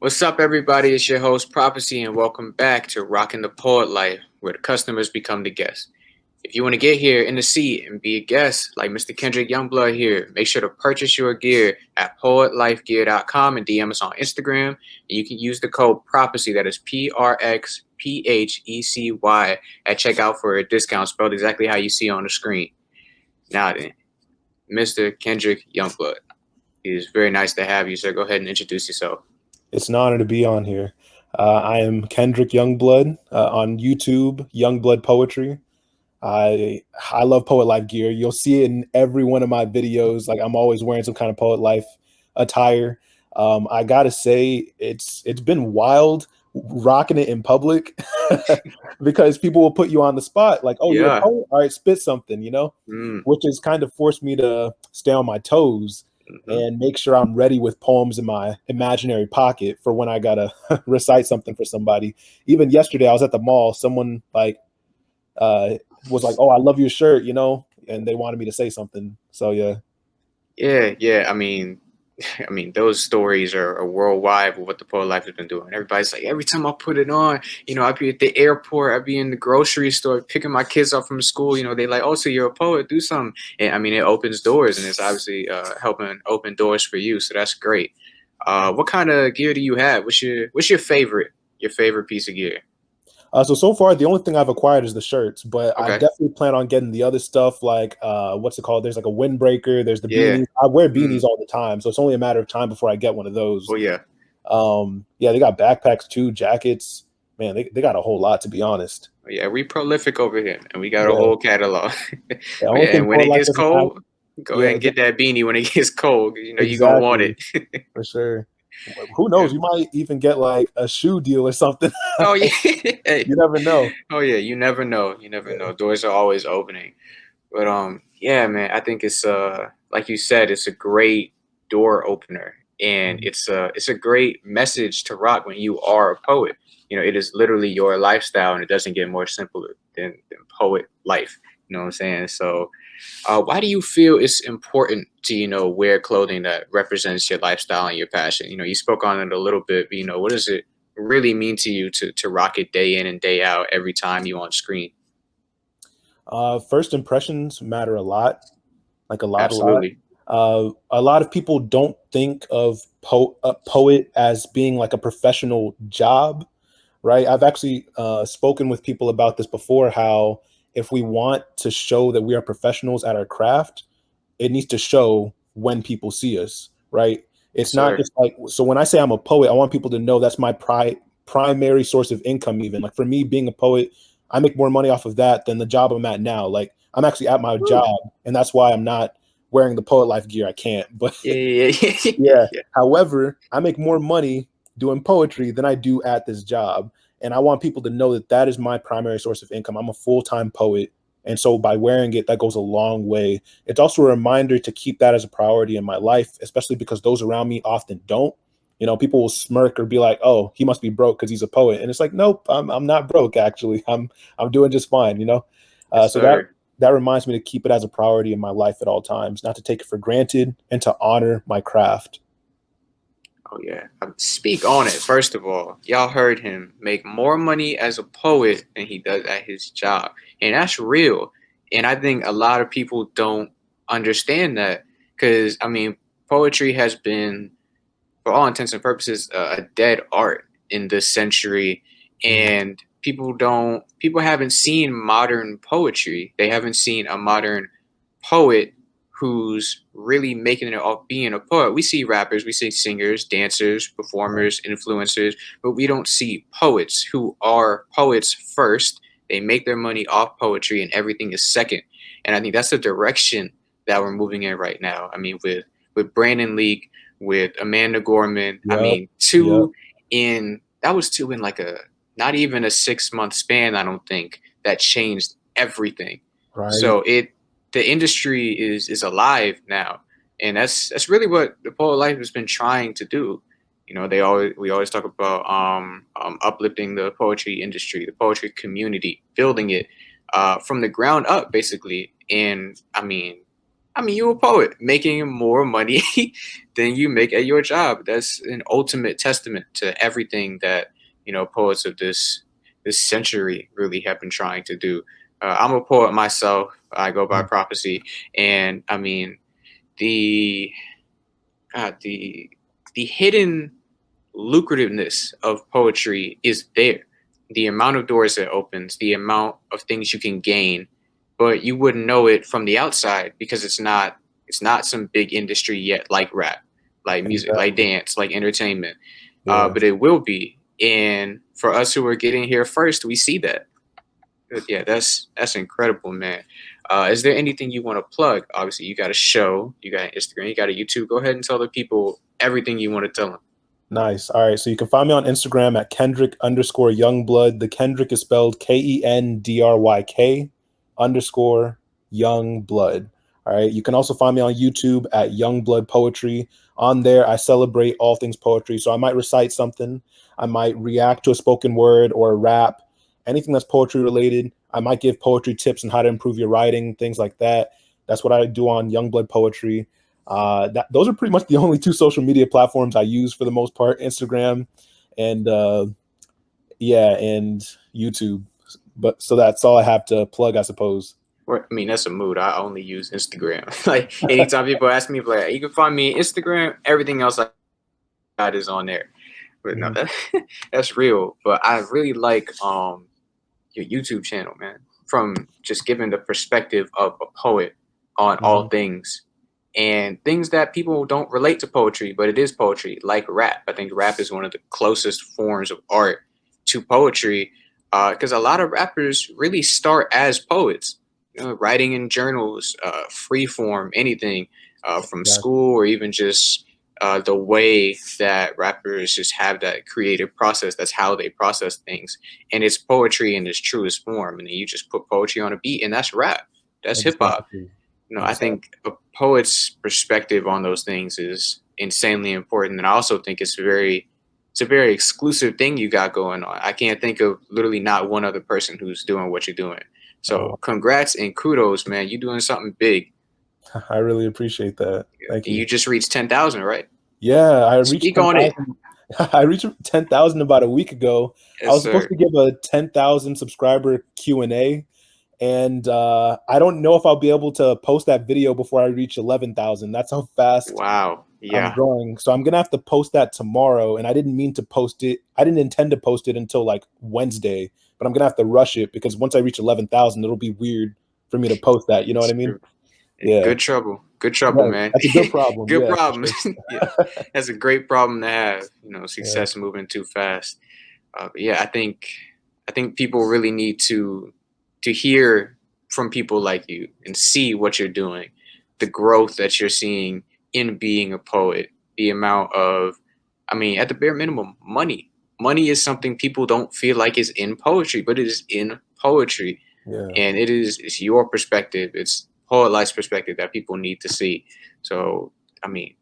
What's up, everybody? It's your host, Prophecy, and welcome back to Rockin' the Poet Life, where the customers become the guests. If you want to get here in the seat and be a guest, like Mr. Kendrick Youngblood here, make sure to purchase your gear at poetlifegear.com and DM us on Instagram. And you can use the code Prophecy, that is PRXPHECY, at checkout for a discount spelled exactly how you see on the screen. Now then, Mr. Kendrick Youngblood, it is very nice to have you, sir. Go ahead and introduce yourself. It's an honor to be on here. I am Kendrick Youngblood on YouTube, Youngblood Poetry. I love Poet Life gear. You'll see it in every one of my videos. Like I'm always wearing some kind of Poet Life attire. I gotta say, it's been wild rocking it in public because people will put you on the spot, like, "Oh, you're a Yeah. poet? All right, spit something," Mm. which has kind of forced me to stay on my toes Hmm. and make sure I'm ready with poems in my imaginary pocket for when I gotta recite something for somebody. Even yesterday, I was at the mall. Someone uh, was like, "Oh, I love your shirt," and they wanted me to say something. So yeah, Yeah. I mean, those stories are worldwide with what the poet life has been doing. Everybody's like, every time I put it on, I'd be at the airport, I'd be in the grocery store picking my kids up from school. They like, oh, so you're a poet, do something. And I mean, it opens doors, and it's obviously helping open doors for you. So that's great. What kind of gear do you have? What's your favorite piece of gear? so far the only thing I've acquired is the shirts, but I Okay. definitely plan on getting the other stuff. Like what's it called? There's like a windbreaker. There's the Yeah. beanies. I wear beanies Mm. all the time, so it's only a matter of time before I get one of those. Oh yeah. Yeah, they got backpacks too, jackets. Man, they got a whole lot, to be honest. Oh, yeah, we prolific over here, and we got a Yeah. whole catalog. The But only yeah, thing and when Poet it Life gets doesn't have, cold, go ahead yeah, and get that beanie when it gets cold. 'Cause you're gonna want exactly, it. for sure. Who knows? You might even get like a shoe deal or something. Oh yeah. Hey. You never know. Oh yeah, you never know. You never Yeah. know. Doors are always opening. But yeah, man, I think it's like you said, it's a great door opener, and Mhm. it's a great message to rock when you are a poet. It is literally your lifestyle, and it doesn't get more simpler than poet life. You know what I'm saying? So why do you feel it's important to wear clothing that represents your lifestyle and your passion? You spoke on it a little bit, but what does it really mean to you to rock it day in and day out every time you on screen? First impressions matter a lot, like a lot. Absolutely. A lot of people don't think of a poet as being like a professional job, right? I've actually spoken with people about this before, how if we want to show that we are professionals at our craft, it needs to show when people see us, right? Yes, It's not sir. just like, so when I say I'm a poet, I want people to know that's my primary source of income. Even like for me being a poet, I make more money off of that than the job I'm at now. Like I'm actually at my Woo. job, and that's why I'm not wearing the Poet Life gear. I can't. But Yeah. yeah, Yeah. however, I make more money doing poetry than I do at this job, and I want people to know that that is my primary source of income. I'm a full-time poet, and so by wearing it, that goes a long way. It's also a reminder to keep that as a priority in my life, especially because those around me often don't. People will smirk or be like, "Oh, he must be broke because he's a poet," and it's like, "Nope, I'm not broke. Actually, I'm doing just fine." Yes, So that sir. that reminds me to keep it as a priority in my life at all times, not to take it for granted, and to honor my craft. Oh yeah. Speak on it. First of all, y'all heard him make more money as a poet than he does at his job, and that's real. And I think a lot of people don't understand that because I mean, poetry has been, for all intents and purposes, a dead art in this century, Mhm. and people haven't seen modern poetry. They haven't seen a modern poet who's really making it off being a poet. We see rappers, we see singers, dancers, Right. performers, influencers, but we don't see poets who are poets first. They make their money off poetry, and everything is second. And I think that's the direction that we're moving in right now. I mean, with Brandon Leak, with Amanda Gorman. I Yep. mean, Yep. that was two in like a not even a 6 month span. I don't think that changed everything. Right. So the industry is alive now, and that's really what the poet life has been trying to do. We always talk about uplifting the poetry industry, the poetry community, building it from the ground up, basically. And I mean, I mean, you're a poet making more money than you make at your job. That's an ultimate testament to everything that poets of this century really have been trying to do. I'm a poet myself. I go by Mm. prophecy, and I mean the God, the hidden lucrativeness of poetry is there. The amount of doors it opens, the amount of things you can gain, but you wouldn't know it from the outside because it's not some big industry yet like rap, like music, like Exactly. dance, like entertainment. Yeah. But it will be. And for us who are getting here first, we see that. But yeah, that's incredible, man. Is there anything you want to plug? Obviously, you got a show, you got an Instagram, you got a YouTube. Go ahead and tell the people everything you want to tell them. Nice. All right. So you can find me on Instagram at Kendrick_Youngblood. The Kendrick is spelled KENDRYK_Youngblood. All right. You can also find me on YouTube at Youngblood Poetry. On there, I celebrate all things poetry. So I might recite something, I might react to a spoken word or a rap, anything that's poetry related. I might give poetry tips on how to improve your writing, things like that. That's what I do on Youngblood Poetry. Those are pretty much the only two social media platforms I use for the most part: Instagram and yeah, and YouTube. But so that's all I have to plug, I suppose. I mean, that's a mood. I only use Instagram. Like anytime people ask me, like, you can find me on Instagram. Everything else I got is on there. But no, Mhm. that's real. But I really like your YouTube channel, man. From just giving the perspective of a poet on all Mhm. things and things that people don't relate to poetry, but it is poetry, like rap. I think rap is one of the closest forms of art to poetry because a lot of rappers really start as poets, writing in journals, free form, anything from Exactly. school or even just the way that rappers just have that creative process. That's how they process things. And it's poetry in its truest form. And then you just put poetry on a beat, and that's rap. That's hip hop. Exactly. I Exactly. think a poet's perspective on those things is insanely important, and I also think it's a very exclusive thing you got going on. I can't think of literally not one other person who's doing what you're doing. So, Oh, congrats and kudos, man. You're doing something big. I really appreciate that. Thank You you. just reached 10,000, right? Yeah, I reached Speak on it. 10,000. I reached 10,000 about a week ago. I Yes, was supposed sir. to give a 10,000 subscriber Q&A, and I don't know if I'll be able to post that video before I reach 11,000. That's how fast Wow. I'm Yeah. growing. So I'm gonna have to post that tomorrow, and I didn't mean to post it. I didn't intend to post it until like Wednesday, but I'm gonna have to rush it because once I reach 11,000, it'll be weird for me to post that. You know what I mean? Yeah. Good trouble. Good trouble, Right. man. That's a good problem. Good Yeah, for problem. sure. Yeah, that's a great problem to have. Yeah. Success moving too fast. But yeah, I think people really need to hear from people like you and see what you're doing, the growth that you're seeing in being a poet, the amount of, I mean, at the bare minimum, money. Money is something people don't feel like is in poetry, but it is in poetry, Yeah. and it's your perspective. It's poet life's perspective that people need to see. So, I mean,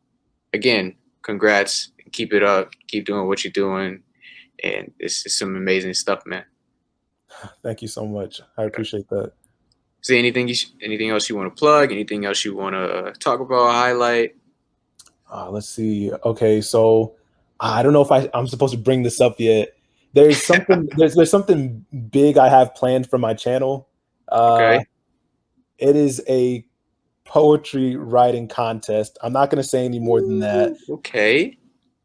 again, congrats. Keep it up. Keep doing what you're doing, and it's some amazing stuff, man. Thank you so much. I appreciate that. Is there anything anything else you want to plug? Anything else you want to talk about, highlight? Let's see. Okay, so I don't know if I'm supposed to bring this up yet. There's something big I have planned for my channel. Uh, Okay. it is a poetry writing contest. I'm not going to say any more than that. Ooh, okay.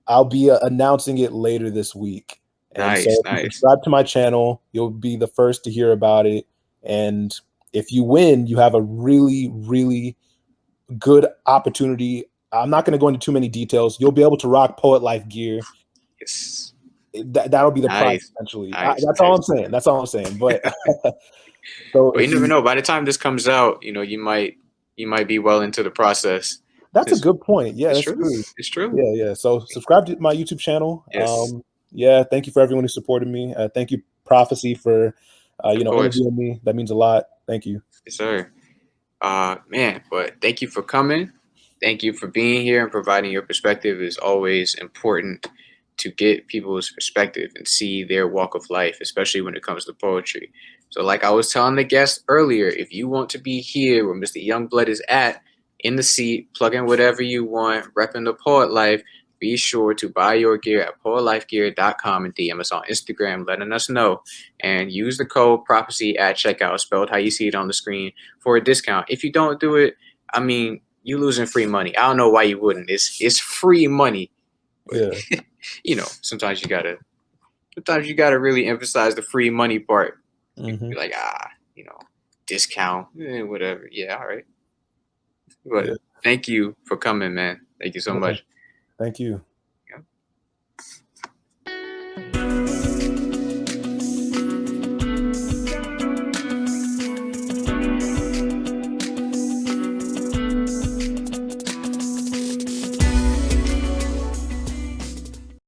I'll be announcing it later this week. And so Nice, if you nice. subscribe to my channel, you'll be the first to hear about it. And if you win, you have a really, really good opportunity. I'm not going to go into too many details. You'll be able to rock Poet Life gear. Yes. That'll be the prize Nice, essentially. nice, That's all nice. I'm saying. That's all I'm saying. But so But you if never you, know. By the time this comes out, you might be well into the process. that's a It's, good point. Yeah, it's that's true. true. It's true. Yeah, yeah. So subscribe to my YouTube channel. Yes. Yeah, thank you for everyone who supported me. Thank you, Prophecy, for Of course. interviewing me. That means a lot. Thank you. Yes, sir. Man, but thank you for coming. Thank you for being here and providing your perspective. Is always important to get people's perspective and see their walk of life, especially when it comes to poetry. So, like I was telling the guest earlier, if you want to be here where Mr. Youngblood is at, in the seat, plug in whatever you want, repping the Poet Life. Be sure to buy your gear at poetlifegear.com and DM us on Instagram, letting us know. And use the code prophecy at checkout, spelled how you see it on the screen, for a discount. If you don't do it, I mean, you're losing free money. I don't know why you wouldn't. It's free money, but Yeah. sometimes you gotta really emphasize the free money part. Be Hmm. like, discount, whatever. Yeah, all right. But Yeah. thank you for coming, man. Thank you so Yeah. much. Thank you.